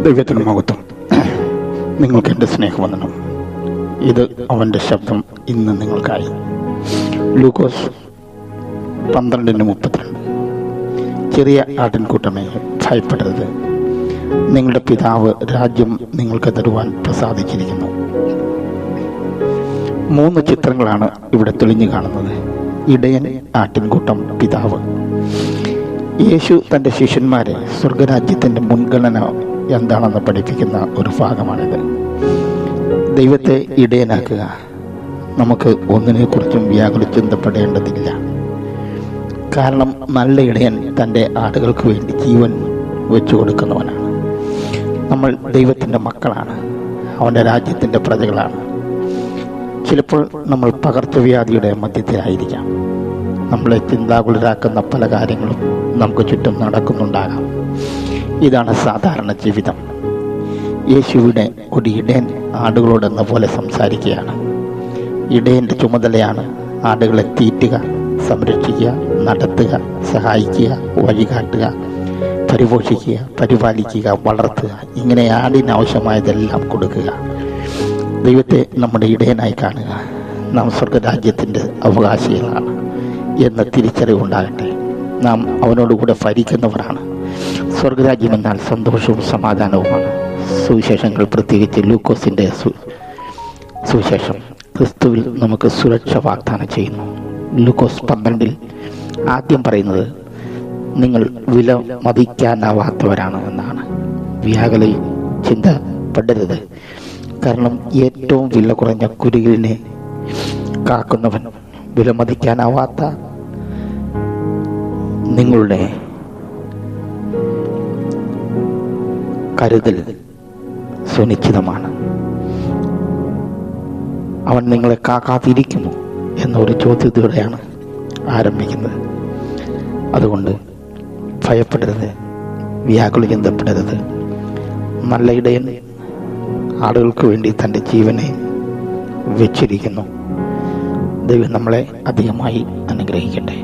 ദൈവത്തിന് മഹത്വം. നിങ്ങൾക്ക് എൻ്റെ സ്നേഹവന്ദനം. ഇത് അവൻ്റെ ശബ്ദം ഇന്ന് നിങ്ങൾക്കായി. ലൂക്കോസ് 12:32. ചെറിയ ആട്ടിൻകൂട്ടമേ, ഭയപ്പെടരുത്. നിങ്ങളുടെ പിതാവ് രാജ്യം നിങ്ങൾക്ക് തരുവാൻ പ്രസാദിച്ചിരിക്കുന്നു. 3 ചിത്രങ്ങളാണ് ഇവിടെ തെളിഞ്ഞു കാണുന്നത്. ഇടയൻ, ആട്ടിൻകൂട്ടം, പിതാവ്. യേശു തൻ്റെ ശിഷ്യന്മാരെ സ്വർഗരാജ്യത്തിൻ്റെ മുൻഗണന എന്താണെന്ന് പഠിപ്പിക്കുന്ന ഒരു ഭാഗമാണിത്. ദൈവത്തെ ഇടയനാക്കുക. നമുക്ക് ഒന്നിനെക്കുറിച്ചും വ്യാകുലചിന്തപ്പെടേണ്ടതില്ല. കാരണം നല്ല ഇടയൻ തൻ്റെ ആടുകൾക്ക് വേണ്ടി ജീവൻ വെച്ചു കൊടുക്കുന്നവനാണ്. നമ്മൾ ദൈവത്തിൻ്റെ മക്കളാണ്, അവൻ്റെ രാജ്യത്തിൻ്റെ പ്രജകളാണ്. ചിലപ്പോൾ നമ്മൾ പകർച്ചവ്യാധിയുടെ മധ്യത്തിലായിരിക്കാം. നമ്മളെ ചിന്താകുലരാക്കുന്ന പല കാര്യങ്ങളും നമുക്ക് ചുറ്റും നടക്കുന്നുണ്ടാകാം. ഇതാണ് സാധാരണ ജീവിതം. യേശുവിടെ ഒരു ഇടയൻ ആടുകളോടെന്ന പോലെ സംസാരിക്കുകയാണ്. ഇടയൻ്റെ ചുമതലയാണ് ആടുകളെ തീറ്റുക, സംരക്ഷിക്കുക, നടത്തുക, സഹായിക്കുക, വഴികാട്ടുക, പരിപോഷിക്കുക, പരിപാലിക്കുക, വളർത്തുക. ഇങ്ങനെ ആടിനാവശ്യമായതെല്ലാം കൊടുക്കുക. ദൈവത്തെ നമ്മുടെ ഇടയനായി കാണുക. നാം സ്വർഗരാജ്യത്തിൻ്റെ അവകാശികളാണ് എന്ന തിരിച്ചറിവുണ്ടാകട്ടെ. നാം അവനോടുകൂടെ ഭരിക്കുന്നവരാണ്. സ്വർഗരാജ്യം എന്നാൽ സന്തോഷവും സമാധാനവുമാണ്. സുവിശേഷങ്ങൾ, പ്രത്യേകിച്ച് ലൂക്കോസിൻ്റെ സുവിശേഷം, ക്രിസ്തുവിൽ നമുക്ക് സുരക്ഷ വാഗ്ദാനം ചെയ്യുന്നു. ലൂക്കോസ് 12 ആദ്യം പറയുന്നത് നിങ്ങൾ വില മതിക്കാനാവാത്തവരാണ് എന്നാണ്. വ്യാകുല ചിന്തപ്പെടരുത്. കാരണം ഏറ്റവും വില കുറഞ്ഞ കുരുകിലിനെ കാക്കുന്നവൻ വിലമതിക്കാനാവാത്ത നിങ്ങളുടെ കരുതൽ സുനിശ്ചിതമാണ്. അവൻ നിങ്ങളെ കാക്കാതിരിക്കുമോ എന്നൊരു ചോദ്യത്തോടെയാണ് ആരംഭിക്കുന്നത്. അതുകൊണ്ട് ഭയപ്പെടരുത്, വ്യാകുല ചിന്തപ്പെടരുത്. നല്ല ഇടയൻ ആളുകൾക്ക് വേണ്ടി തൻ്റെ ജീവനെ വെച്ചിരിക്കുന്നു. ദൈവം നമ്മളെ അധികമായി അനുഗ്രഹിക്കട്ടെ.